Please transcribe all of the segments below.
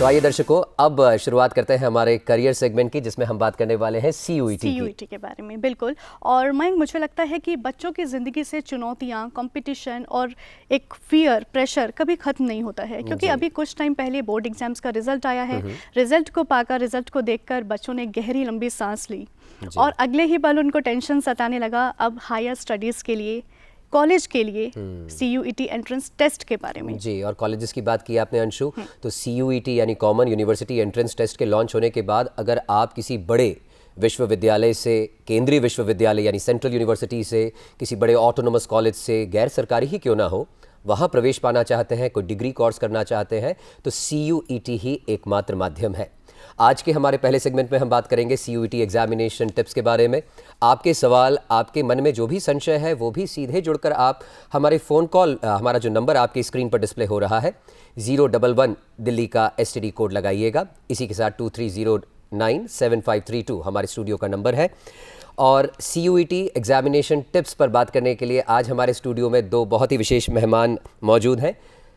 तो आइए दर्शकों, अब शुरुआत करते हैं हमारे करियर सेगमेंट की, जिसमें हम बात करने वाले हैं CUET के बारे में। बिल्कुल। और मयंक, मुझे लगता है कि बच्चों की ज़िंदगी से चुनौतियाँ, कंपटीशन और एक फियर, प्रेशर कभी ख़त्म नहीं होता है, क्योंकि अभी कुछ टाइम पहले बोर्ड एग्जाम्स का रिजल्ट आया है। रिजल्ट को देखकर बच्चों ने गहरी लंबी सांस ली और अगले ही पल उनको टेंशन सताने लगा अब हायर स्टडीज़ के लिए, कॉलेज के लिए CUET एंट्रेंस टेस्ट के बारे में। जी, और कॉलेजेस की बात की आपने अंशु, तो CUET यानी कॉमन यूनिवर्सिटी एंट्रेंस टेस्ट के लॉन्च होने के बाद अगर आप किसी बड़े विश्वविद्यालय से, केंद्रीय विश्वविद्यालय यानी सेंट्रल यूनिवर्सिटी से, किसी बड़े ऑटोनोमस कॉलेज से, गैर सरकारी ही क्यों ना हो, वहाँ प्रवेश पाना चाहते हैं, कोई डिग्री कोर्स करना चाहते हैं, तो CUET ही एकमात्र माध्यम है। आज के हमारे पहले सेगमेंट में हम बात करेंगे CUET एग्जामिनेशन टिप्स के बारे में। आपके सवाल, आपके मन में जो भी संशय है, वो भी सीधे जुड़कर आप हमारे फ़ोन कॉल, हमारा जो नंबर आपकी स्क्रीन पर डिस्प्ले हो रहा है 011 दिल्ली का STD कोड लगाइएगा। इसी के साथ 23097532 हमारे स्टूडियो का नंबर है। और CUET एग्जामिनेशन टिप्स पर बात करने के लिए आज हमारे स्टूडियो में दो बहुत ही विशेष मेहमान मौजूद हैं।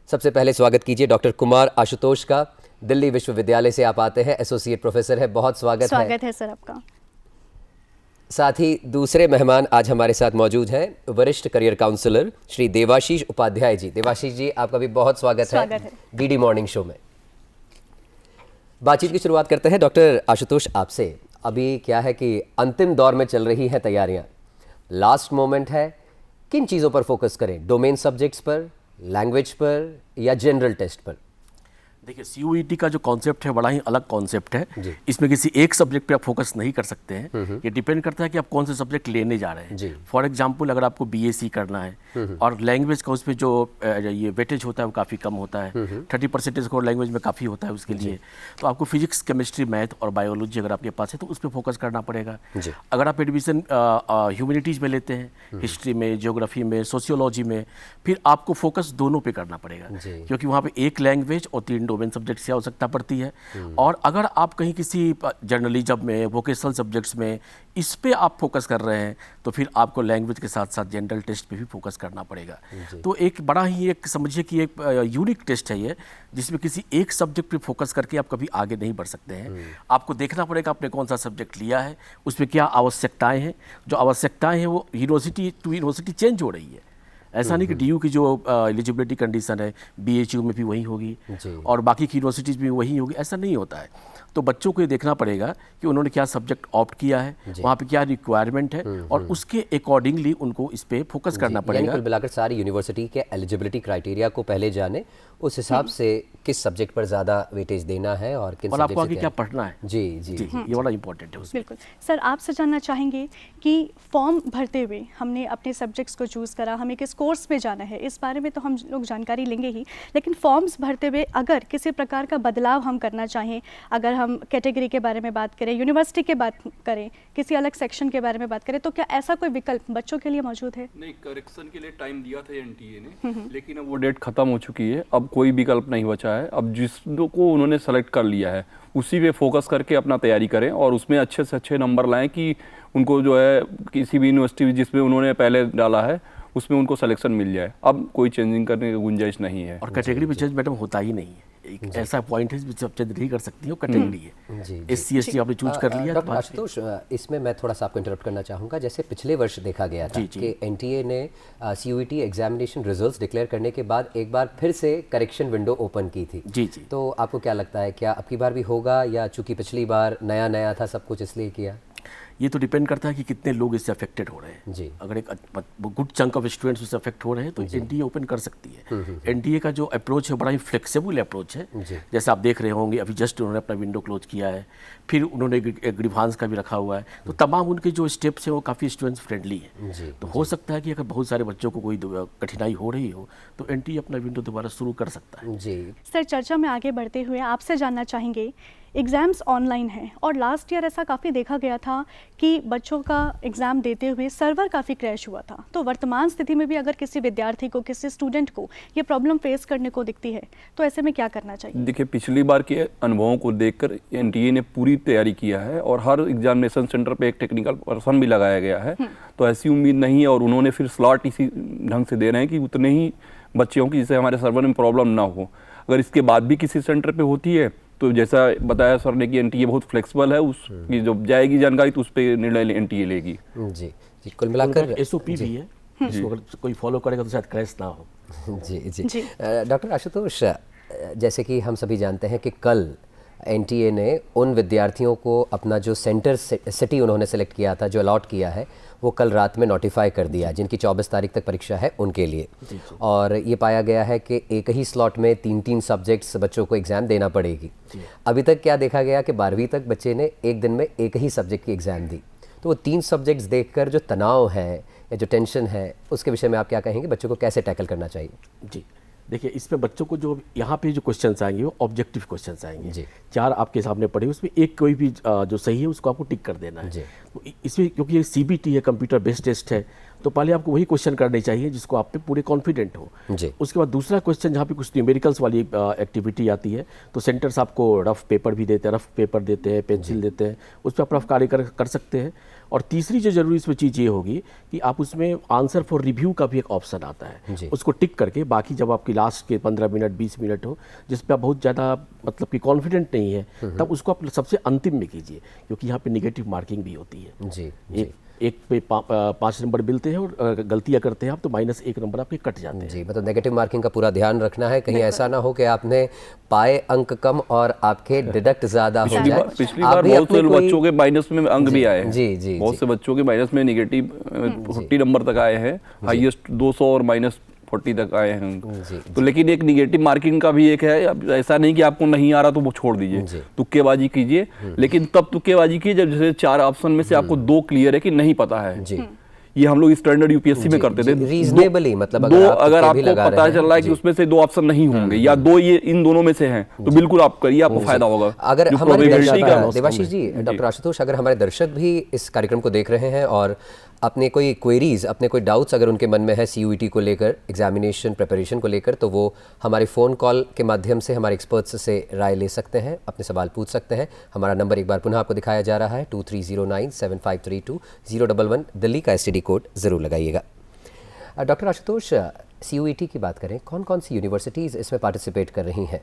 सबसे पहले स्वागत कीजिए डॉक्टर कुमार आशुतोष का। दिल्ली विश्वविद्यालय से आप आते हैं, एसोसिएट प्रोफेसर है, बहुत स्वागत है सर आपका। साथ ही दूसरे मेहमान आज हमारे साथ मौजूद हैं वरिष्ठ करियर काउंसलर श्री देवाशीष उपाध्याय जी। देवाशीष जी, आपका भी बहुत स्वागत है DD मॉर्निंग शो में। बातचीत की शुरुआत करते हैं डॉक्टर आशुतोष आपसे। अभी क्या है कि अंतिम दौर में चल रही हैं तैयारियां, लास्ट मोमेंट है, किन चीज़ों पर फोकस करें? डोमेन सब्जेक्ट्स पर, लैंग्वेज पर या जनरल टेस्ट पर? देखिए, CUET का जो कॉन्सेप्ट है बड़ा ही अलग कॉन्सेप्ट है। इसमें किसी एक सब्जेक्ट पे आप फोकस नहीं कर सकते हैं। ये डिपेंड करता है कि आप कौन से सब्जेक्ट लेने जा रहे हैं। फॉर एग्जांपल, अगर आपको BSc करना है और लैंग्वेज का उसमें जो ये वेटेज होता है वो काफ़ी कम होता है, 30% स्कोर लैंग्वेज में काफ़ी होता है उसके लिए, तो आपको फिजिक्स, केमिस्ट्री, मैथ और बायोलॉजी अगर आपके पास है तो उस पर फोकस करना पड़ेगा। अगर आप एडमिशन ह्यूमैनिटीज़ में लेते हैं, हिस्ट्री में, जियोग्राफी में, सोशियोलॉजी में, फिर आपको फोकस दोनों पे करना पड़ेगा, क्योंकि वहाँ पे एक लैंग्वेज और 3 डोमेन सब्जेक्ट्स की आवश्यकता पड़ती है। और अगर आप कहीं किसी जर्नलिज्म में, वोकेशनल सब्जेक्ट्स में इस पे आप फोकस कर रहे हैं तो फिर आपको लैंग्वेज के साथ साथ जनरल टेस्ट पे भी फोकस करना पड़ेगा। तो एक बड़ा ही, एक समझिए कि एक यूनिक टेस्ट है ये, जिसमें किसी एक सब्जेक्ट पे फोकस करके आप कभी आगे नहीं बढ़ सकते हैं। आपको देखना पड़ेगा आपने कौन सा सब्जेक्ट लिया है, उसमें क्या आवश्यकताएँ हैं। जो आवश्यकताएँ हैं वो यूनिवर्सिटी टू यूनिवर्सिटी चेंज हो रही है। ऐसा नहीं कि DU की जो एलिजिबिलिटी कंडीशन है BHU में भी वही होगी और बाकी की यूनिवर्सिटीज़ में वही होगी, ऐसा नहीं होता है। तो बच्चों को ये देखना पड़ेगा कि उन्होंने क्या सब्जेक्ट ऑप्ट किया है, वहाँ पे क्या रिक्वायरमेंट है और उसके अकॉर्डिंगली उनको इस पे फोकस करना पड़ेगा। कुल मिलाकर सारी यूनिवर्सिटी के एलिजिबिलिटी क्राइटेरिया को पहले जाने, उस हिसाब से किस सब्जेक्ट पर ज़्यादा वेटेज देना है और किन आपको आगे क्या पढ़ना है। जी, ये बड़ा इंपॉर्टेंट है उसमें। बिल्कुल सर, आपसे जानना चाहेंगे कि फॉर्म भरते हुए हमने अपने सब्जेक्ट्स को चूज़ करा, हमें किस कोर्स में जाना है, इस बारे में तो हम लोग जानकारी लेंगे ही, लेकिन फॉर्म्स भरते हुए अगर किसी प्रकार का बदलाव हम करना चाहें, अगर हम कैटेगरी के बारे में बात करें, यूनिवर्सिटी के बात करें, किसी अलग सेक्शन के बारे में बात करें, तो क्या ऐसा कोई विकल्प बच्चों के लिए मौजूद है? नहीं, करेक्शन के लिए टाइम दिया था NTA ने, लेकिन अब वो डेट खत्म हो चुकी है। अब कोई विकल्प नहीं बचा है। अब जिसको उन्होंने सेलेक्ट कर लिया है उसी पे फोकस करके अपना तैयारी करें और उसमें अच्छे से अच्छे नंबर लाएं कि उनको जो है किसी भी यूनिवर्सिटी जिसमें उन्होंने पहले डाला है उसमें उनको सिलेक्शन मिल जाए। अब कोई चेंजिंग करने की गुंजाइश नहीं है और कैटेगरी में चेंज मैडम होता ही नहीं है। एक ऐसा पॉइंट है जिसमें आप चेंज नहीं कर सकती हो, कैटेगरी है। SC ST आपने चूज कर लिया। डॉक्टर आशुतोष, इसमें मैं थोड़ा सा आपको इंटरप्ट करना चाहूँगा। जैसे पिछले वर्ष देखा गया था कि NTA ने CUET एग्जामिनेशन रिजल्ट्स डिक्लेयर करने के बाद एक बार फिर से करेक्शन विंडो ओपन की थी। जी। तो आपको क्या लगता है, क्या अब की बार भी होगा या चूंकि पिछली बार नया नया था सब कुछ इसलिए किया? ये तो डिपेंड करता है कि कितने लोग इससे अफेक्टेड हो रहे हैं। अगर एक गुड चंक ऑफ स्टूडेंट्स इससे अफेक्ट हो रहे हैं तो NTA ओपन कर सकती है। NTA का जो अप्रोच है बड़ा ही फ्लेक्सिबल अप्रोच है। जैसे आप देख रहे होंगे अभी जस्ट उन्होंने अपना विंडो क्लोज किया है, फिर उन्होंने एक ग्रीवांस का भी रखा हुआ है, तो तमाम उनके जो स्टेप्स हैं वो काफ़ी स्टूडेंट्स फ्रेंडली हैं। तो हो सकता है कि अगर बहुत सारे बच्चों को कोई कठिनाई हो रही हो तो NTA अपना विंडो दोबारा शुरू कर सकता है। जी सर, चर्चा में आगे बढ़ते हुए आपसे जानना चाहेंगे, एग्ज़ाम्स ऑनलाइन हैं और लास्ट ईयर ऐसा काफ़ी देखा गया था कि बच्चों का एग्ज़ाम देते हुए सर्वर काफ़ी क्रैश हुआ था। तो वर्तमान स्थिति में भी अगर किसी विद्यार्थी को, किसी स्टूडेंट को ये प्रॉब्लम फेस करने को दिखती है तो ऐसे में क्या करना चाहिए? देखिए, पिछली बार के अनुभवों को देखकर NTA ने पूरी तैयारी किया है और हर एग्जामिनेशन सेंटर पे एक टेक्निकल पर्सन भी लगाया गया है। तो ऐसी उम्मीद नहीं है और उन्होंने फिर स्लॉट इसी ढंग से दे रहे हैं कि उतने ही बच्चों की जिससे हमारे सर्वर में प्रॉब्लम ना हो। अगर इसके बाद भी किसी सेंटर पे होती है तो जैसा बताया सर ने कि एनटीए बहुत फ्लेक्सिबल है, उसकी जब जाएगी जानकारी तो उस पर निर्णय एनटीए लेगी। जी जी, कुल मिलाकर एसओपी भी है, जिसको अगर कोई फॉलो करेगा तो शायद क्रैश ना हो। जी जी, डॉक्टर आशुतोष, जैसे कि हम सभी जानते हैं कि कल एनटीए ने उन विद्यार्थियों को अपना जो सेंटर सिटी उन्होंने सेलेक्ट किया था, जो अलॉट किया है, वो कल रात में नोटिफाई कर दिया, जिनकी 24 तारीख तक परीक्षा है उनके लिए। और ये पाया गया है कि एक ही स्लॉट में 3-3 सब्जेक्ट्स बच्चों को एग्ज़ाम देना पड़ेगी। अभी तक क्या देखा गया कि 12वीं तक बच्चे ने एक दिन में एक ही सब्जेक्ट की एग्ज़ाम दी, तो वो 3 सब्जेक्ट्स देखकर जो तनाव है या जो टेंशन है, उसके विषय में आप क्या कहेंगे, बच्चों को कैसे टैकल करना चाहिए? जी देखिए, इसमें बच्चों को जो यहाँ पे जो क्वेश्चंस आएंगे वो ऑब्जेक्टिव क्वेश्चंस आएंगे जी। 4 आपके सामने पड़े, उसमें एक कोई भी जो सही है उसको आपको टिक कर देना है। तो इसमें क्योंकि ये सीबीटी है, कंप्यूटर बेस्ड टेस्ट है, तो पहले आपको वही क्वेश्चन करने चाहिए जिसको आप पे पूरे कॉन्फिडेंट हो। जी। उसके बाद दूसरा क्वेश्चन जहाँ पे कुछ न्यूमेरिकल्स वाली एक्टिविटी आती है, तो सेंटर्स आपको रफ पेपर भी देते हैं, रफ पेपर देते हैं, पेंसिल देते हैं, उस पर आप रफ कार्य कर सकते हैं। और तीसरी जो जरूरी इसमें चीज़ ये होगी कि आप उसमें आंसर फॉर रिव्यू का भी एक ऑप्शन आता है, उसको टिक करके बाकी जब आपकी लास्ट के 15 मिनट 20 मिनट हो जिस पे आप बहुत ज़्यादा मतलब कि कॉन्फिडेंट नहीं है, तब उसको आप सबसे अंतिम में कीजिए, क्योंकि यहाँ पे नेगेटिव मार्किंग भी होती है। जी, एक पे 5 नंबर मिलते हैं और गलतियाँ करते हैं आप तो -1 नंबर आपके कट जाते हैं। जी, मतलब नेगेटिव मार्किंग का पूरा ध्यान रखना है, कहीं ऐसा ना हो कि आपने पाए अंक कम और आपके डिडक्ट ज़्यादा हो जाए। पिछली बार बहुत से बच्चों के माइनस में अंक भी आए हैं। जी जी, बहुत से बच्चों के माइनस में नेगेटिव 40 नंबर तक आए हैं, हाईएस्ट 200 और -40 तक आए हैं। तो लेकिन एक निगेटिव मार्किंग का भी एक है, अब ऐसा नहीं कि आपको नहीं आ रहा तो वो छोड़ दीजिए, तुक्केबाजी कीजिए, लेकिन तब तुक्केबाजी कीजिए जब जैसे 4 ऑप्शन में से आपको 2 क्लियर है कि नहीं पता है। ये हम लोग स्टैंडर्ड यूपीएससी में करते थे, रीजनेबली, मतलब अगर आपको पता चल रहा है कि उसमें से 2 ऑप्शन नहीं होंगे या 2 ये इन दोनों में से हैं, तो बिल्कुल आप करिए, आपको फायदा होगा। अगर हमारे देवाशीष जी, डॉक्टर आशुतोष, अगर हमारे दर्शक भी इस कार्यक्रम को देख रहे हैं और अपने कोई क्वेरीज, अपने कोई डाउट्स अगर उनके मन में है सीयूईटी को लेकर, एग्जामिनेशन प्रिपरेशन को लेकर, तो वो हमारे फ़ोन कॉल के माध्यम से हमारे एक्सपर्ट्स से राय ले सकते हैं, अपने सवाल पूछ सकते हैं। हमारा नंबर एक बार पुनः आपको दिखाया जा रहा है, 23097532 011, दिल्ली का STD कोड ज़रूर लगाइएगा। डॉक्टर आशुतोष, सीयूईटी की बात करें, कौन कौन सी यूनिवर्सिटीज़ इसमें पार्टिसिपेट कर रही हैं?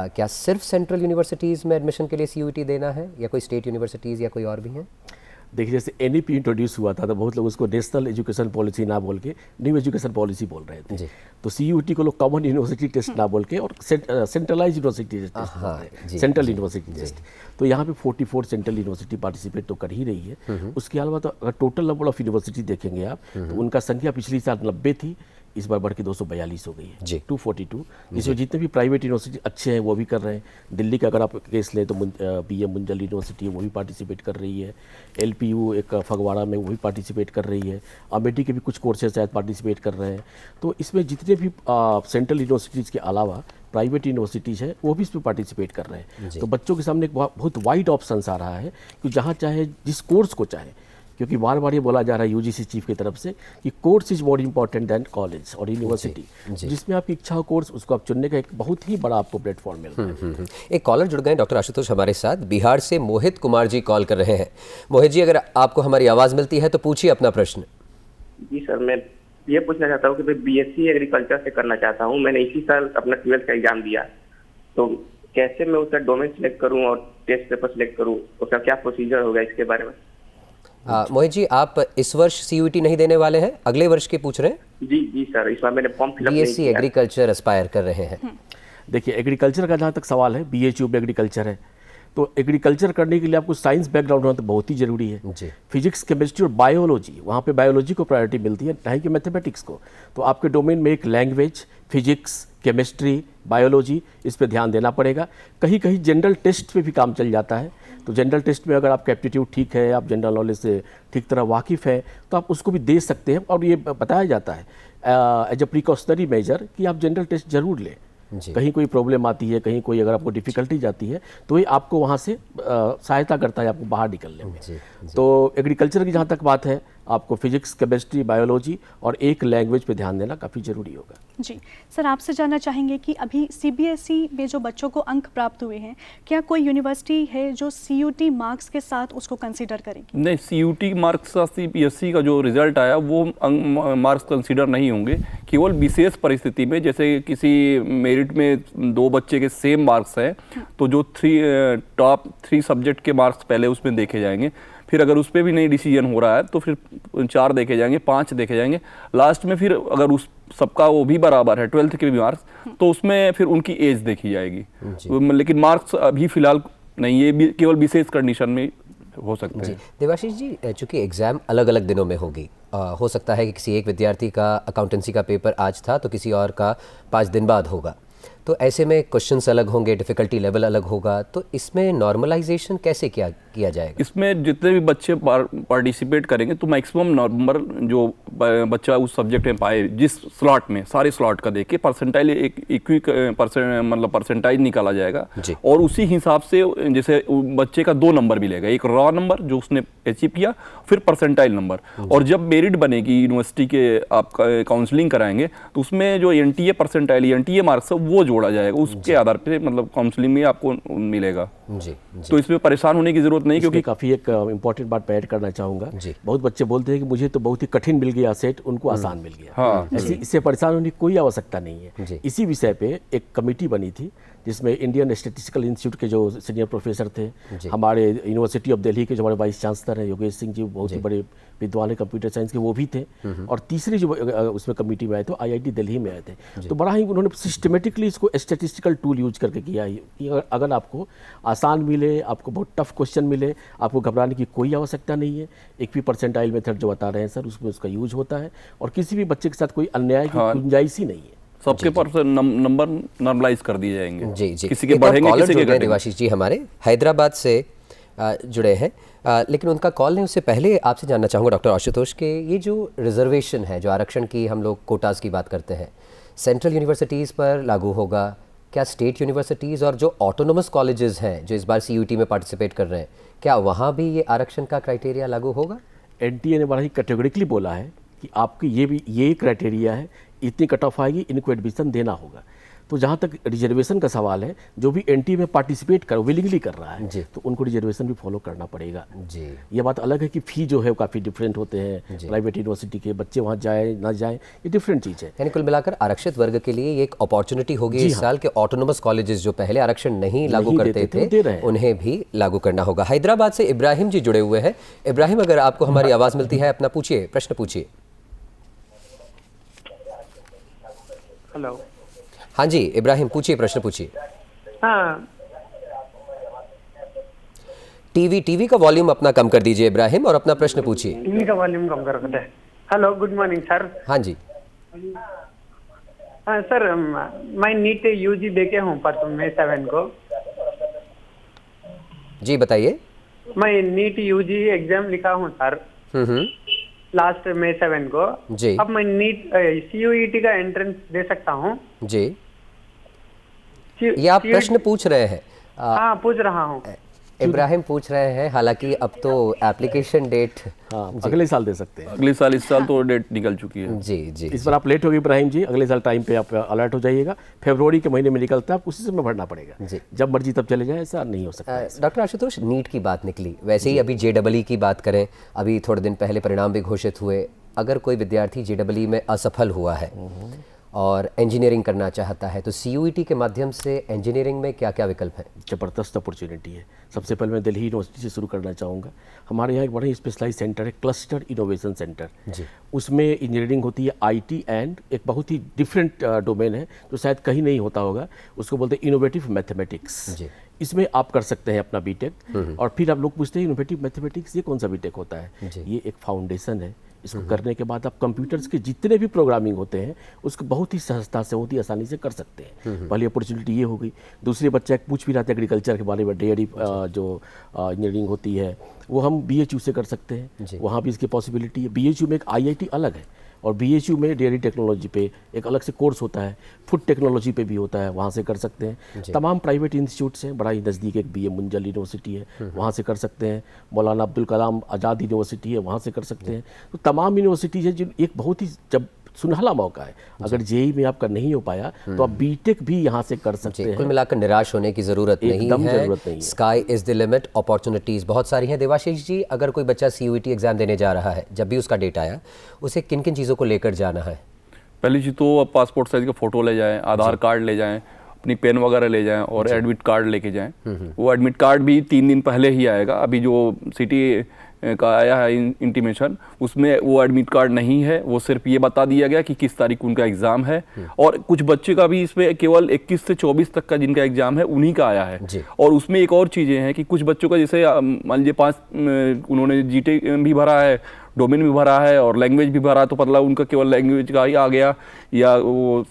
क्या सिर्फ सेंट्रल यूनिवर्सिटीज़ में एडमिशन के लिए सीयूईटी देना है, या कोई स्टेट यूनिवर्सिटीज़ या कोई और भी हैं? देखिए, जैसे NEP इंट्रोड्यूस हुआ था तो बहुत लोग उसको नेशनल एजुकेशन पॉलिसी ना बोल के न्यू एजुकेशन पॉलिसी बोल रहे थे। तो सीयूईटी को लोग कॉमन यूनिवर्सिटी टेस्ट ना बोल के और centralize university test, central university test. तो यहाँ पे 44 सेंट्रल यूनिवर्सिटी पार्टिसिपेट तो कर ही रही है। उसके अलावा तो अगर टोटल नंबर ऑफ यूनिवर्सिटी देखेंगे आप, तो उनका संख्या पिछली साल 90 थी, इस बार बढ़ के 242 हो गई है, 242। इसमें जितने भी प्राइवेट यूनिवर्सिटी अच्छे हैं वो भी कर रहे हैं। दिल्ली का अगर आप केस लें तो PM मुंजल यूनिवर्सिटी है, वो भी पार्टिसिपेट कर रही है। LPU एक फगवाड़ा में, वो भी पार्टिसिपेट कर रही है। अमेठी के भी कुछ कोर्सेज शायद पार्टिसिपेट कर रहे हैं। तो इसमें जितने भी सेंट्रल यूनिवर्सिटीज़ के अलावा प्राइवेट यूनिवर्सिटीज़ है वो भी इसमें पार्टिसिपेट कर रहे हैं। तो बच्चों के सामने एक बहुत वाइड ऑप्शंस आ रहा है कि जहाँ चाहे, जिस कोर्स को चाहे, क्योंकि बार बार ये बोला जा रहा है UGC चीफ की तरफ से कि course is more important than college और यूनिवर्सिटी। जिसमें आपकी इच्छा हो कोर्स, उसको आप चुनने का एक बहुत ही बड़ा आपको प्लेटफॉर्म मिल रहा है। एक कॉलर जुड़ गए डॉक्टर आशुतोष हमारे साथ, बिहार से मोहित कुमार जी कॉल कर रहे हैं। मोहित जी, अगर आपको हमारी आवाज़ मिलती है तो पूछिए अपना प्रश्न। जी सर, मैं ये पूछना चाहता हूँ कि मैं BSc एग्रीकल्चर से करना चाहता हूँ। मैंने इसी साल अपना 12th का एग्जाम दिया, तो कैसे मैं उसका डोमेन सिलेक्ट करूँ और टेस्ट पेपर सिलेक्ट करूँ, उसका क्या प्रोसीजर होगा, इसके बारे में? मोहित जी, आप इस वर्ष सीयूईटी नहीं देने वाले हैं, अगले वर्ष के पूछ रहे हैं? जी सर, इस बार मैंने फॉर्म फिलअप नहीं BSc किया। एग्रीकल्चर एस्पायर कर रहे हैं। देखिए, एग्रीकल्चर का जहाँ तक सवाल है, BHU में एग्रीकल्चर है, तो एग्रीकल्चर करने के लिए आपको साइंस बैकग्राउंड होना तो बहुत ही जरूरी है। फिजिक्स, केमिस्ट्री और बायोलॉजी, वहाँ पे बायोलॉजी को प्रायोरिटी मिलती है, नहीं कि मैथमेटिक्स को। तो आपके डोमेन में एक लैंग्वेज, फिजिक्स, केमिस्ट्री, बायोलॉजी, इस पे ध्यान देना पड़ेगा। कहीं कहीं जनरल टेस्ट पे भी काम चल जाता है, तो जनरल टेस्ट में अगर आपका एप्टीट्यूड ठीक है, आप जनरल नॉलेज से ठीक तरह वाकिफ़ है, तो आप उसको भी दे सकते हैं। और ये बताया जाता है एज अ प्रिकॉशनरी मेजर कि आप जनरल टेस्ट जरूर लें। कहीं कोई प्रॉब्लम आती है, कहीं कोई अगर आपको डिफिकल्टी जाती है, तो ये आपको वहाँ से सहायता करता है आपको बाहर निकलने में। तो एग्रीकल्चर की जहाँ तक बात है, आपको फिजिक्स, केमिस्ट्री, बायोलॉजी और एक लैंग्वेज पे ध्यान देना काफ़ी ज़रूरी होगा। जी सर, आपसे जानना चाहेंगे कि अभी सीबीएसई में जो बच्चों को अंक प्राप्त हुए हैं, क्या कोई यूनिवर्सिटी है जो सीयूटी मार्क्स के साथ उसको कंसीडर करेगी? नहीं, सीयूटी मार्क्स का सीबीएसई का जो रिजल्ट आया वो मार्क्स कंसीडर नहीं होंगे। केवल विशेष परिस्थिति में, जैसे किसी मेरिट में 2 बच्चे के सेम मार्क्स हैं तो जो टॉप 3 सब्जेक्ट के मार्क्स पहले उसमें देखे जाएंगे, फिर अगर उस पर भी नहीं डिसीजन हो रहा है तो फिर 4 देखे जाएंगे, 5 देखे जाएंगे, लास्ट में फिर अगर उस सबका वो भी बराबर है 12th के भी मार्क्स, तो उसमें फिर उनकी एज देखी जाएगी। लेकिन मार्क्स अभी फिलहाल नहीं, ये भी केवल विशेष कंडीशन में हो सकते हैं। देवाशीष जी, चूंकि एग्ज़ाम अलग अलग दिनों में होगी, हो सकता है कि किसी एक विद्यार्थी का अकाउंटेंसी का पेपर आज था तो किसी और का 5 दिन बाद होगा, तो ऐसे में क्वेश्चंस अलग होंगे, डिफ़िकल्टी लेवल अलग होगा, तो इसमें नॉर्मलाइजेशन कैसे किया जाएगा? इसमें जितने भी बच्चे पार्टिसिपेट करेंगे तो मैक्सिमम नंबर जो बच्चा उस सब्जेक्ट में पाए, जिस स्लॉट में, सारे स्लॉट का देख के परसेंटाइल एक मतलब परसेंटाइज निकाला जाएगा और उसी हिसाब से जैसे बच्चे का 2 नंबर मिलेगा, एक रॉ नंबर जो उसने अचीव किया, फिर परसेंटाइल नंबर, और जब मेरिट बनेगी यूनिवर्सिटी के आप काउंसलिंग कराएंगे तो उसमें जो एनटीए परसेंटाइल, एनटीए मार्क्स वो जोड़ा जाएगा, उसके आधार पे मतलब काउंसलिंग में आपको मिलेगा। जी। तो इसमें परेशान होने की जरूरत नहीं, क्योंकि काफ़ी एक इम्पॉर्टेंट बात मैं ऐड करना चाहूँगा। बहुत बच्चे बोलते हैं कि मुझे तो बहुत ही कठिन मिल गया सेट, उनको आसान मिल गया। हाँ, इससे परेशान होने की कोई आवश्यकता नहीं है। इसी विषय पे एक कमेटी बनी थी जिसमें इंडियन स्टैटिस्टिकल इंस्टीट्यूट के जो सीनियर प्रोफेसर थे, हमारे यूनिवर्सिटी ऑफ दिल्ली के जो हमारे वाइस चांसलर हैं योगेश सिंह जी, बहुत ही बड़े विद्वान है कंप्यूटर साइंस के, वो भी थे, और तीसरी जो उसमें कमेटी में आए थे आईआईटी दिल्ली में आए थे। तो बड़ा ही उन्होंने सिस्टमेटिकली इसको स्टैटिस्टिकल टूल यूज करके किया है कि अगर आपको आसान मिले, आपको बहुत टफ क्वेश्चन मिले, आपको घबराने की कोई आवश्यकता नहीं है। एक भी परसेंटाइल मेथड जो बता रहे हैं सर, उसमें उसका यूज होता है और किसी भी बच्चे के साथ कोई अन्याय की गुंजाइश ही नहीं है। सबके नंबर नॉर्मलाइज कर दिए जाएंगे। जी। किसी के बढ़ेंगे, किसी के घटेंगे। देवाशीष जी हमारे हैदराबाद से जुड़े हैं, लेकिन उनका कॉल नहीं, उससे पहले आपसे जानना चाहूँगा डॉक्टर आशुतोष के ये जो रिजर्वेशन है, जो आरक्षण की हम लोग कोटास की बात करते हैं, सेंट्रल यूनिवर्सिटीज़ पर लागू होगा क्या? स्टेट यूनिवर्सिटीज़ और जो ऑटोनोमस कॉलेजेस हैं जो इस बार सीयूटी में पार्टिसिपेट कर रहे हैं, क्या वहाँ भी ये आरक्षण का क्राइटेरिया लागू होगा? एनटीए ने बड़ा ही कैटेगोरिकली बोला है कि आपकी ये क्राइटेरिया है, इतनी कट ऑफ आएगी, इनको एडमिशन देना होगा। तो जहाँ तक रिजर्वेशन का सवाल है, जो भी एनटीए में पार्टिसिपेट कर विलिंगली कर रहा है तो उनको रिजर्वेशन भी फॉलो करना पड़ेगा। जी, ये बात अलग है कि फ़ी जो है वो काफ़ी डिफरेंट होते हैं, प्राइवेट यूनिवर्सिटी के बच्चे वहाँ जाए ना जाए, ये डिफरेंट चीज़ है। यानी कुल मिलाकर आरक्षित वर्ग के लिए ये एक अपॉर्चुनिटी होगी इस साल के ऑटोनोमस कॉलेजेस जो पहले आरक्षण नहीं लागू करते थे उन्हें भी लागू करना होगा। हैदराबाद से इब्राहिम जी जुड़े हुए हैं। इब्राहिम, अगर आपको हमारी आवाज़ मिलती है, अपना पूछिए, प्रश्न पूछिए। हेलो। हाँ जी इब्राहिम, पूछिए, प्रश्न पूछिए। हाँ, टीवी का वॉल्यूम अपना कम कर दीजिए इब्राहिम और अपना प्रश्न पूछिए। टीवी का वॉल्यूम कम कर देते हैं। Hello, good morning sir. हाँ जी। हाँ सर, मैं नीट यूजी देके हूँ पर May 7 को। जी बताइए। मैं नीट यूजी एग्जाम लिखा हूँ सर, लास्ट May 7 को। जी। अब मैं नीट CUET का एंट्रेंस दे सकता हूँ? जी, ये आप प्रश्न पूछ रहे हैं? हाँ, पूछ रहा हूँ। इब्राहिम पूछ रहे हैं, हालांकि अब तो एप्लीकेशन डेट अगले साल दे सकते हैं। अगले साल, इस साल तो डेट निकल चुकी है। जी। इस बार आप लेट हो गए इब्राहिम जी, अगले साल टाइम पे आप अलर्ट हो जाइएगा। फरवरी के महीने में निकलता है, आप उसी समय भरना पड़ेगा जी। जब मर्जी तब चले जाए, ऐसा नहीं हो सकता। डॉक्टर आशुतोष, नीट की बात निकली, वैसे ही अभी JEE की बात करें, अभी थोड़े दिन पहले परिणाम भी घोषित हुए। अगर कोई विद्यार्थी JEE में असफल हुआ है और इंजीनियरिंग करना चाहता है तो CUET के माध्यम से इंजीनियरिंग में क्या क्या विकल्प हैं? ज़बरदस्त अपॉर्चुनिटी है। सबसे पहले मैं दिल्ली यूनिवर्सिटी से शुरू करना चाहूँगा। हमारे यहाँ एक बड़ा ही स्पेशलाइज सेंटर है, क्लस्टर इनोवेशन सेंटर जी। उसमें इंजीनियरिंग होती है, IT एंड एक बहुत ही डिफरेंट डोमेन है जो शायद कहीं नहीं होता होगा, उसको बोलते हैं इनोवेटिव मैथमेटिक्स। इसमें आप कर सकते हैं अपना बीटेक। और फिर आप लोग पूछते हैं इनोवेटिव मैथमेटिक्स ये कौन सा बीटेक होता है? ये एक फाउंडेशन है। इसको करने के बाद आप कंप्यूटर्स के जितने भी प्रोग्रामिंग होते हैं उसको बहुत ही सहजता से, बहुत ही आसानी से कर सकते हैं। पहली अपॉर्चुनिटी ये हो गई। दूसरे बच्चा एक पूछ भी रहा था एग्रीकल्चर के बारे में, डेयरी जो इंजीनियरिंग होती है वो हम BHU से कर सकते हैं, वहाँ भी इसकी पॉसिबिलिटी है। BHU में एक IIT अलग है, और BHU में डेयरी टेक्नोलॉजी पे एक अलग से कोर्स होता है, फूड टेक्नोलॉजी पे भी होता है, वहाँ से कर सकते हैं। तमाम प्राइवेट इंस्टीट्यूट्स हैं, बड़ा ही नज़दीक एक BA मुंजल यूनिवर्सिटी है, वहाँ से कर सकते हैं। मौलाना अब्दुल कलाम आज़ाद यूनिवर्सिटी है, वहाँ से कर सकते हैं। तो तमाम यूनिवर्सिटीज़ है जिन एक बहुत ही जब सुनहला मौका है, अगर जेई में आपका नहीं हो पाया तो आप बीटेक भी यहाँ से कर सकते हैं। कुल मिलाकर निराश होने की ज़रूरत नहीं है, sky is the limit, opportunities बहुत सारी हैं। देवाशीष जी, अगर कोई बच्चा CUET एग्ज़ाम देने जा रहा है, जब भी उसका डेट आया, उसे किन किन चीज़ों को लेकर जाना है? पहली चीज़ तो आप पासपोर्ट साइज़ का फ़ोटो ले जाएँ, आधार कार्ड ले जाएँ, अपनी पेन वगैरह ले जाएं और एडमिट कार्ड लेके जाएं। वो एडमिट कार्ड भी 3 दिन पहले ही आएगा। अभी जो सिटी का आया है इंटीमेशन, उसमें वो एडमिट कार्ड नहीं है, वो सिर्फ ये बता दिया गया कि किस तारीख उनका एग्ज़ाम है। और कुछ बच्चे का भी इसमें केवल 21 से 24 तक का जिनका एग्ज़ाम है उन्हीं का आया है। और उसमें एक और चीज़ें हैं कि कुछ बच्चों का, जैसे मान लीजिए 5 उन्होंने GT भी भरा है, डोमेन भी भरा है और लैंग्वेज भी भरा, तो मतलब उनका केवल लैंग्वेज का ही आ गया या वो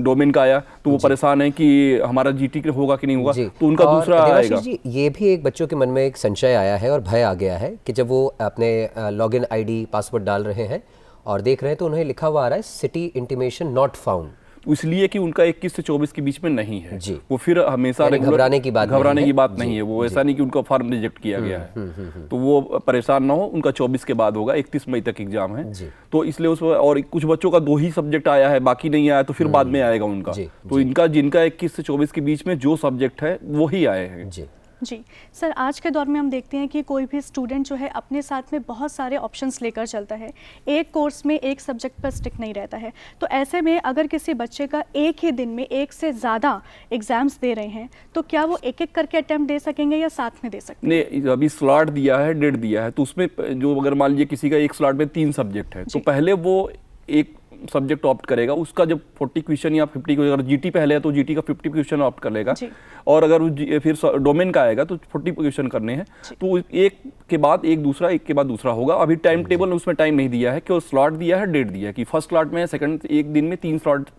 डोमेन का आया, तो वो परेशान है कि हमारा GT होगा कि नहीं होगा, तो उनका दूसरा आएगा। जी, ये भी एक बच्चों के मन में एक संशय आया है और भय आ गया है कि जब वो अपने लॉगिन ID पासवर्ड डाल रहे हैं और देख रहे हैं तो उन्हें लिखा हुआ आ रहा है सिटी इंटीमेशन नॉट फाउंड, इसलिए कि उनका 21 से 24 के बीच में नहीं है जी। वो फिर हमेशा घबराने की बात नहीं है। वो ऐसा नहीं कि उनका फॉर्म रिजेक्ट किया गया है, तो वो परेशान ना हो। उनका 24 के बाद होगा, 31 मई तक एग्जाम है, तो इसलिए उस और कुछ बच्चों का 2 ही सब्जेक्ट आया है, बाकी नहीं आया, तो फिर बाद में आएगा उनका। तो इनका जिनका 21 से 24 के बीच में जो सब्जेक्ट है वो ही आए हैं। जी सर, आज के दौर में हम देखते हैं कि कोई भी स्टूडेंट जो है अपने साथ में बहुत सारे ऑप्शंस लेकर चलता है, एक कोर्स में एक सब्जेक्ट पर स्टिक नहीं रहता है। तो ऐसे में अगर किसी बच्चे का एक ही दिन में 1 से ज़्यादा एग्जाम्स दे रहे हैं, तो क्या वो एक एक करके अटेम्प्ट दे सकेंगे या साथ में दे सकते हैं? नहीं, अभी स्लॉट दिया है, डेट दिया है, तो उसमें जो अगर मान लीजिए किसी का एक स्लॉट में 3 सब्जेक्ट है, तो पहले वो एक सब्जेक्ट ऑप्ट करेगा, उसका जब 40 क्वेश्चन या 50, अगर GT पहले है तो GT का 50 क्वेश्चन ऑप्ट कर लेगा, और अगर फिर डोमेन का आएगा तो 40 क्वेश्चन करने हैं, तो एक के बाद एक दूसरा, एक के बाद दूसरा होगा। अभी टाइम टेबल उसमें टाइम नहीं दिया है, कि स्लॉट दिया है, डेट दिया है कि फर्स्ट स्लॉट में, सेकंड एक दिन में 3 स्लॉट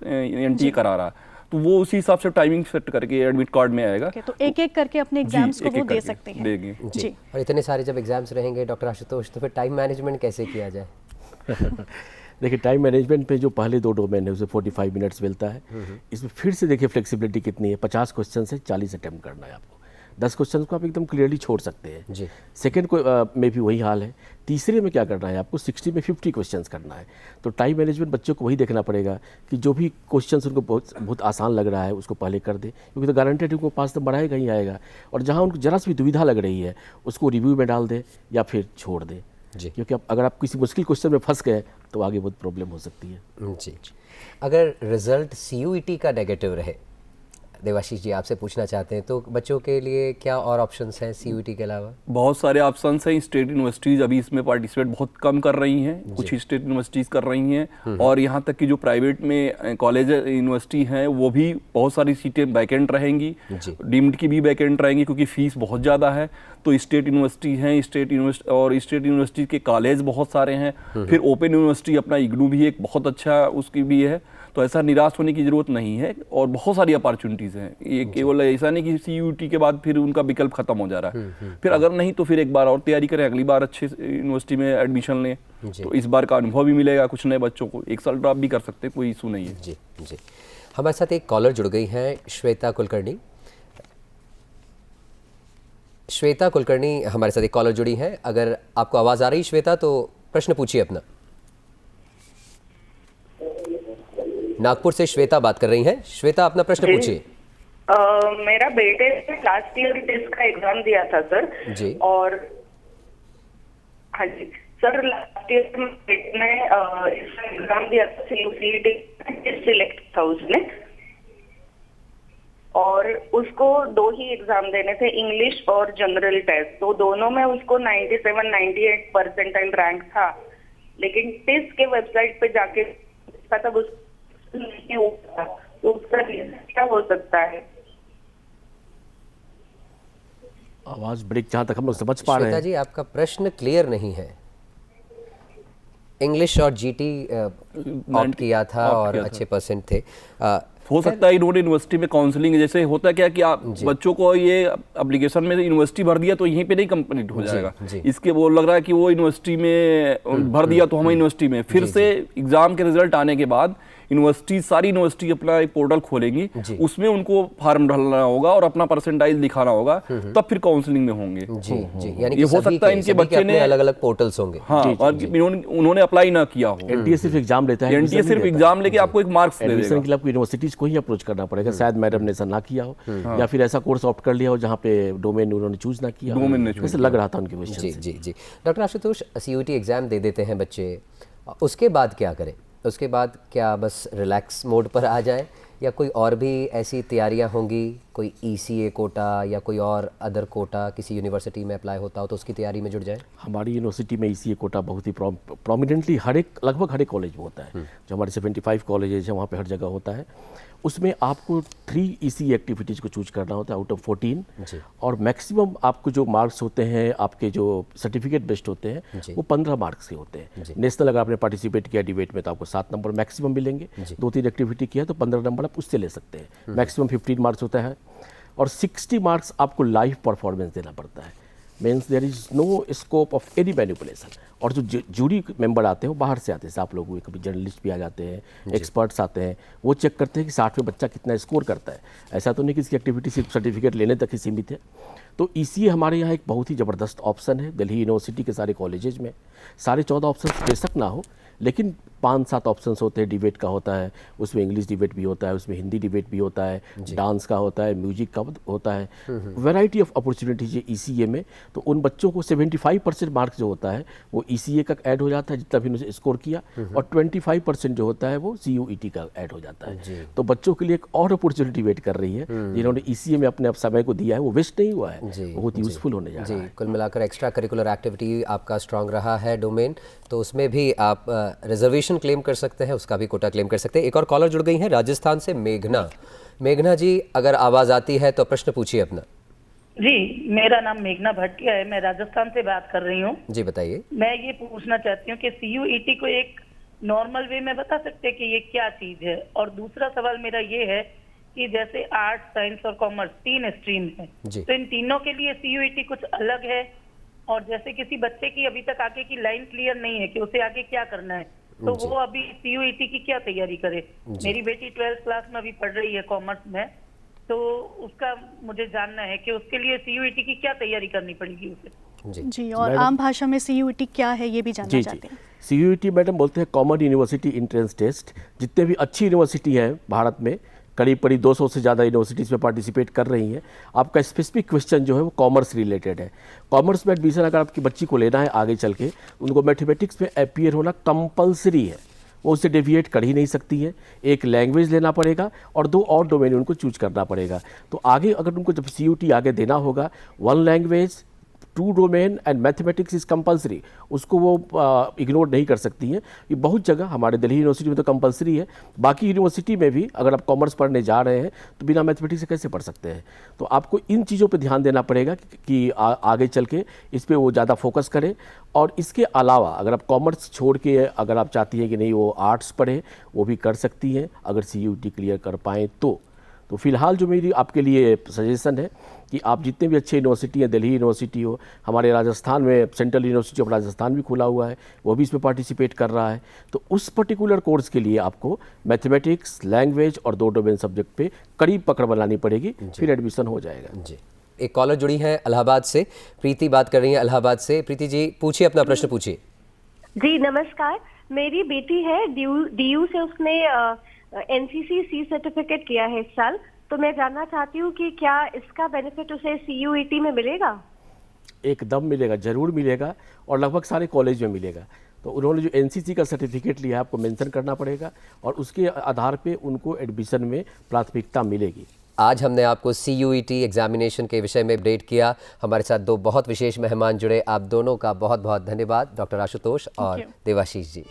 NTA करा रहा है, तो वो उसी हिसाब से टाइमिंग सेट करके एडमिट कार्ड में आएगा। तो एक एक करके अपने एग्जाम्स को वो दे सकते हैं। देंगे जी। और इतने सारे जब एग्जाम्स रहेंगे डॉक्टर आशुतोष, तो फिर टाइम मैनेजमेंट कैसे किया जाए? देखिए, टाइम मैनेजमेंट पे जो पहले 2 डोमेन है उसे 45 मिनट्स मिलता है। इसमें फिर से देखिए फ्लेक्सिबिलिटी कितनी है, 50 क्वेश्चन से 40 अटेम्प्ट करना है आपको। 10 क्वेश्चन को आप एकदम क्लियरली छोड़ सकते हैं जी। सेकेंड को में भी वही हाल है। तीसरे में क्या करना है आपको, 60 में 50 क्वेश्चंस करना है। तो टाइम मैनेजमेंट बच्चों को वही देखना पड़ेगा कि जो भी क्वेश्चंस उनको बहुत आसान लग रहा है उसको पहले कर दे, क्योंकि तो गारंटेड उनको पास तो बढ़ाएगा ही आएगा। और जहाँ उनको जरा सी भी दुविधा लग रही है उसको रिव्यू में डाल दे या फिर छोड़ दे, क्योंकि अगर आप किसी मुश्किल क्वेश्चन में फंस गए तो आगे बहुत प्रॉब्लम हो सकती है। जी। अगर रिजल्ट CUET का नेगेटिव रहे, देवाशीष जी आपसे पूछना चाहते हैं, तो बच्चों के लिए क्या और ऑप्शंस हैं CUET के अलावा? बहुत सारे ऑप्शंस हैं। स्टेट यूनिवर्सिटीज़ अभी इसमें पार्टिसिपेट बहुत कम कर रही हैं, कुछ ही स्टेट यूनिवर्सिटीज़ कर रही हैं, और यहाँ तक कि जो प्राइवेट में कॉलेज यूनिवर्सिटी हैं वो भी बहुत सारी सीटें वैकेंट रहेंगी, डीम्ड की भी वैकेंट रहेंगी, क्योंकि फीस बहुत ज़्यादा है। तो स्टेट यूनिवर्सिटी हैं, स्टेट यूनिवर्सिटी के कॉलेज बहुत सारे हैं। फिर ओपन यूनिवर्सिटी अपना इग्नू भी एक बहुत अच्छा उसकी भी है, तो ऐसा निराश होने की ज़रूरत नहीं है, और बहुत सारी अपॉर्चुनिटीज़ हैं। ये केवल ऐसा नहीं कि CUET के बाद फिर उनका विकल्प खत्म हो जा रहा है। फिर अगर नहीं तो फिर एक बार और तैयारी करें, अगली बार अच्छे यूनिवर्सिटी में एडमिशन लें, तो इस बार का अनुभव भी मिलेगा कुछ नए बच्चों को। 1 साल ड्रॉप भी कर सकते हैं, कोई इशू नहीं है। जी जी। हमारे साथ एक कॉलर जुड़ गई हैं, श्वेता कुलकर्णी। श्वेता कुलकर्णी हमारे साथ एक कॉलर जुड़ी हैं। अगर आपको आवाज़ आ रही श्वेता, तो प्रश्न पूछिए अपना। नागपुर से श्वेता बात कर रही हैं। श्वेता, अपना प्रश्न पूछिए। मेरा बेटे ने लास्ट ईयर टेस्ट का एग्जाम दिया था सर जी, और हाँ जी सर, लास्ट ईयर में बेटे ने इसका एग्जाम दिया था, CUET सिलेक्ट था उसने, और उसको 2 ही एग्जाम देने थे, इंग्लिश और जनरल टेस्ट। तो दोनों में उसको 97-98 परसेंटाइल रैंक था, लेकिन टेस्ट के वेबसाइट पे जाके तब उस नहीं हो सकता, तो उसका रीजन क्या हो सकता है? आवाज ब्रेक जहाँ तक हम लोग समझ पा रहे हैं। श्वेता जी, आपका प्रश्न क्लियर नहीं है। इंग्लिश और GT ऑप्ट किया था और अच्छे परसेंट थे। हो सकता है इन्होंने यूनिवर्सिटी में काउंसलिंग, जैसे होता है क्या कि आप बच्चों को ये एप्लीकेशन में यूनिवर्सिटी भर दिया तो यहीं पे नहीं कंप्लीट हो जाएगा, इसके वो लग रहा है कि वो यूनिवर्सिटी में भर दिया तो हम यूनिवर्सिटी में फिर से एग्जाम के रिजल्ट आने के बाद यूनिवर्सिटी, सारी यूनिवर्सिटी अपना एक पोर्टल खोलेंगी, उसमें उनको फॉर्म भरना होगा और अपना परसेंटाइल दिखाना होगा, तब फिर काउंसलिंग में होंगे। जी जी, यानी ये हो सकता है इनके बच्चे ने अलग अलग पोर्टल्स होंगे। हाँ, और उन्होंने अप्लाई ना किया हो। एनटीए सिर्फ एग्जाम लेता है, एनटीए सिर्फ एग्जाम लेके आपको एक मार्क्स दे एडमिशन देगा। के लिए आपको यूनिवर्सिटीज को ही अप्रोच करना पड़ेगा, शायद मैडम ने ऐसा ना किया हो या फिर ऐसा कोर्स ऑप्ट कर लिया हो जहाँ पे डोमेन उन्होंने चूज ना किया, डोमेन ने जैसे लग रहा था उनके जी क्वेश्चन से। जी जी। डॉक्टर आशुतोष, सीयूईटी एग्ज़ाम दे देते हैं बच्चे, उसके बाद क्या करें? उसके बाद क्या बस रिलैक्स मोड पर आ जाए या कोई और भी ऐसी तैयारियां होंगी, कोई ईसीए कोटा या कोई और अदर कोटा किसी यूनिवर्सिटी में अप्लाई होता हो तो उसकी तैयारी में जुड़ जाए? हमारी यूनिवर्सिटी में ईसीए कोटा बहुत ही प्रोमिनेंटली लगभग हर एक कॉलेज में होता है। जो हमारे 75 कॉलेजेस हैं वहाँ पे हर जगह होता है। उसमें आपको 3 ईसीए एक्टिविटीज़ को चूज करना होता है आउट ऑफ 14, और मैक्सिमम आपको जो मार्क्स होते हैं, आपके जो सर्टिफिकेट बेस्ड होते हैं, वो 15 मार्क्स के होते हैं। नेशनल अगर आपने पार्टिसिपेट किया डिबेट में तो आपको 7 नंबर मैक्सिमम मिलेंगे, 2-3 एक्टिविटी किया तो 15 नंबर आप उससे ले सकते हैं। मैक्सिमम 15 मार्क्स होता है और 60 मार्क्स आपको लाइव परफॉर्मेंस देना पड़ता है। Means there is no scope of any manipulation. और जो जूरी मेंबर आते हैं वो बाहर से आते हैं, जैसे आप लोग हुए, कभी जर्नलिस्ट भी आ जाते हैं, एक्सपर्ट्स आते हैं, वो चेक करते हैं कि 60 में बच्चा कितना स्कोर करता है। ऐसा तो नहीं कि इसकी एक्टिविटी सिर्फ सर्टिफिकेट लेने तक ही सीमित है। तो ईसीए हमारे यहाँ एक बहुत ही ज़बरदस्त ऑप्शन है दिल्ली यूनिवर्सिटी के सारे कॉलेजेज में। सारे 14 ऑप्शन बेशक ना हो, लेकिन 5-7 ऑप्शंस होते हैं। डिबेट का होता है, उसमें इंग्लिश डिबेट भी होता है, उसमें हिंदी डिबेट भी होता है, डांस का होता है, म्यूजिक का होता है, वैरायटी ऑफ अपॉर्चुनिटीज है ईसीए में। तो उन बच्चों को 75% मार्क्स जो होता है वो ईसीए का ऐड हो जाता है जितना भी उन्होंने स्कोर किया, और 25% जो होता है वो सीयूईटी का ऐड हो जाता है। तो बच्चों के लिए एक और अपॉर्चुनिटी वेट कर रही है। जिन्होंने ईसीए में अपने समय को दिया है वो वेस्ट नहीं हुआ है, बहुत यूजफुल होने जा रहा है। कुल मिलाकर एक्स्ट्रा करिकुलर एक्टिविटी आपका स्ट्रांग रहा है डोमेन, तो उसमें भी आप रिजर्वेशन क्लेम कर सकते हैं, उसका भी कोटा क्लेम कर सकते हैं। एक और कॉलर जुड़ गई हैं राजस्थान से, मेघना। मेघना जी, अगर आवाज़ आती है तो प्रश्न पूछिए अपना। जी, मेरा नाम मेघना भट्टिया है, मैं राजस्थान से बात कर रही हूँ। जी बताइए। मैं ये पूछना चाहती हूँ कि सीयूईटी को एक नॉर्मल वे में बता सकते हैं कि ये क्या चीज है? और दूसरा सवाल मेरा ये है कि जैसे आर्ट्स, साइंस और कॉमर्स 3 स्ट्रीम है, तो इन तीनों के लिए सीयूईटी कुछ अलग है? और जैसे किसी बच्चे की अभी तक आगे की लाइन क्लियर नहीं है कि उसे आगे क्या करना है, तो वो अभी सीयूईटी की क्या तैयारी करे? मेरी बेटी 12th क्लास में अभी पढ़ रही है कॉमर्स में, तो उसका मुझे जानना है कि उसके लिए सीयूईटी की क्या तैयारी करनी पड़ेगी उसे। जी, और आम भाषा में सीयूईटी क्या है ये भी जानना चाहते हैं। सीयूईटी मैडम बोलते हैं कॉमन यूनिवर्सिटी एंट्रेंस टेस्ट। जितने भी अच्छी यूनिवर्सिटी है भारत में, करीब 200 से ज़्यादा यूनिवर्सिटीज़ में पार्टिसिपेट कर रही हैं। आपका स्पेसिफिक क्वेश्चन जो है वो कॉमर्स रिलेटेड है। कॉमर्स में एडमिशन अगर आपकी बच्ची को लेना है आगे चल के, उनको मैथमेटिक्स में अपीयर होना कंपलसरी है, वो उससे डेविएट कर ही नहीं सकती है। एक लैंग्वेज लेना पड़ेगा और 2 और डोमेन उनको चूज करना पड़ेगा। तो आगे अगर उनको जब सीयूईटी आगे देना होगा, 1 language, 2 domain and mathematics is compulsory, उसको वो इग्नोर नहीं कर सकती हैं। ये बहुत जगह, हमारे दिल्ली यूनिवर्सिटी में तो कंपलसरी है, बाकी यूनिवर्सिटी में भी अगर आप कॉमर्स पढ़ने जा रहे हैं तो बिना मैथमेटिक्स से कैसे पढ़ सकते हैं? तो आपको इन चीज़ों पे ध्यान देना पड़ेगा कि आगे चल के इस पर वो ज़्यादा फोकस करें। और इसके अलावा अगर आप कॉमर्स छोड़ के अगर आप चाहती हैं कि नहीं वो आर्ट्स पढ़े, वो भी कर सकती हैं अगर सीयूईटी क्लियर कर पाएँ तो फिलहाल जो मेरी आपके लिए सजेशन है कि आप जितने भी अच्छे यूनिवर्सिटी हैं, दिल्ली यूनिवर्सिटी हो, हमारे राजस्थान में सेंट्रल यूनिवर्सिटी ऑफ राजस्थान भी खुला हुआ है, वो भी इसमें पार्टिसिपेट कर रहा है, तो उस पर्टिकुलर कोर्स के लिए आपको मैथमेटिक्स, लैंग्वेज और 2 डोमेन सब्जेक्ट पे करीब पकड़ बनानी पड़ेगी, फिर एडमिशन हो जाएगा। जी, एक कॉलर जुड़ी है इलाहाबाद से, प्रीति बात कर रही है इलाहाबाद से। प्रीति जी, पूछिए अपना प्रश्न पूछिए। जी नमस्कार, मेरी बेटी है डीयू से, उसने एनसीसी सी सर्टिफिकेट किया है इस साल, तो मैं जानना चाहती हूँ कि क्या इसका बेनिफिट उसे सीयूईटी में मिलेगा? एकदम मिलेगा, जरूर मिलेगा, और लगभग सारे कॉलेज में मिलेगा। तो उन्होंने जो एनसीसी का सर्टिफिकेट लिया है आपको मेंशन करना पड़ेगा और उसके आधार पे उनको एडमिशन में प्राथमिकता मिलेगी। आज हमने आपको सीयूईटी एग्जामिनेशन के विषय में अपडेट किया। हमारे साथ 2 बहुत विशेष मेहमान जुड़े, आप दोनों का बहुत बहुत धन्यवाद, डॉक्टर आशुतोष और देवाशीष जी।